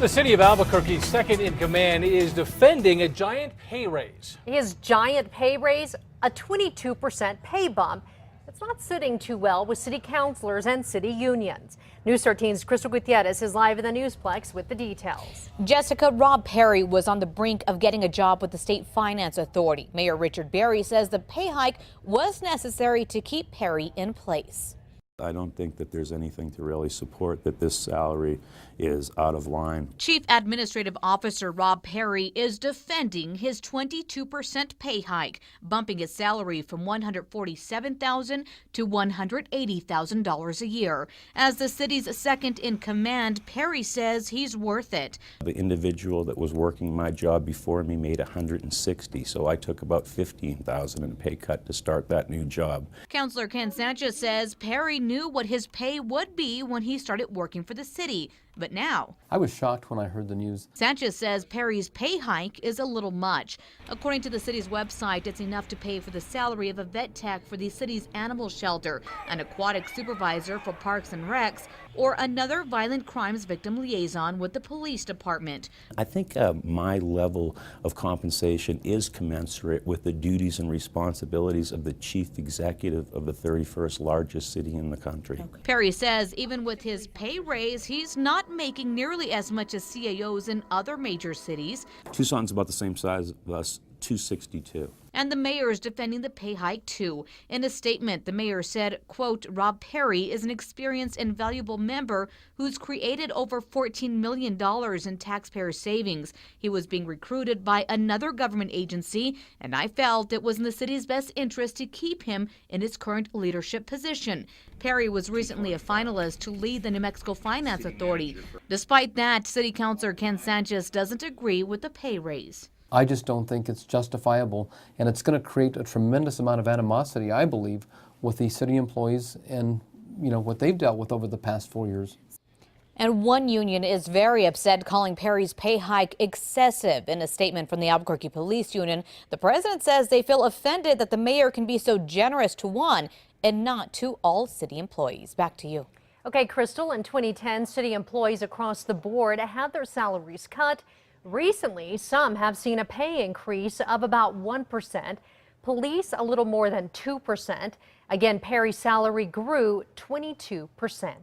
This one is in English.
The city of Albuquerque's second in command is defending a giant pay raise. His giant pay raise, a 22% pay bump. It's not sitting too well with city councilors and city unions. News 13's Crystal Gutierrez is live in the Newsplex with the details. Jessica, Rob Perry was on the brink of getting a job with the State Finance Authority. Mayor Richard Berry says the pay hike was necessary to keep Perry in place. I don't think that there's anything to really support that this salary is out of line. Chief Administrative Officer Rob Perry is defending his 22% pay hike, bumping his salary from $147,000 to $180,000 a year. As the city's second in command, Perry says he's worth it. The individual that was working my job before me made $160,000, so I took about $15,000 in a pay cut to start that new job. Councilor Ken Sanchez says Perry knew what his pay would be when he started working for the city. But now, I was shocked when I heard the news. Sanchez says Perry's pay hike is a little much. According to the city's website, it's enough to pay for the salary of a vet tech for the city's animal shelter, an aquatic supervisor for Parks and Recs, or another violent crimes victim liaison with the police department. I think my level of compensation is commensurate with the duties and responsibilities of the chief executive of the 31st largest city in the country. Perry says even with his pay raise, he's not making nearly as much as CAOs in other major cities. Tucson's about the same size of us, 262. And the mayor is defending the pay hike, too. In a statement, the mayor said, quote, Rob Perry is an experienced and valuable member who's created over $14 million in taxpayer savings. He was being recruited by another government agency, and I felt it was in the city's best interest to keep him in his current leadership position. Perry was recently a finalist to lead the New Mexico Finance Authority. Despite that, City Councilor Ken Sanchez doesn't agree with the pay raise. I just don't think it's justifiable, and it's going to create a tremendous amount of animosity, I believe, with the city employees and, what they've dealt with over the past 4 years. And one union is very upset, calling Perry's pay hike excessive. In a statement from the Albuquerque Police Union, the president says they feel offended that the mayor can be so generous to one and not to all city employees. Back to you. Okay, Crystal, in 2010, city employees across the board had their salaries cut. Recently, some have seen a pay increase of about 1%. Police, a little more than 2%. Again, Perry's salary grew 22%.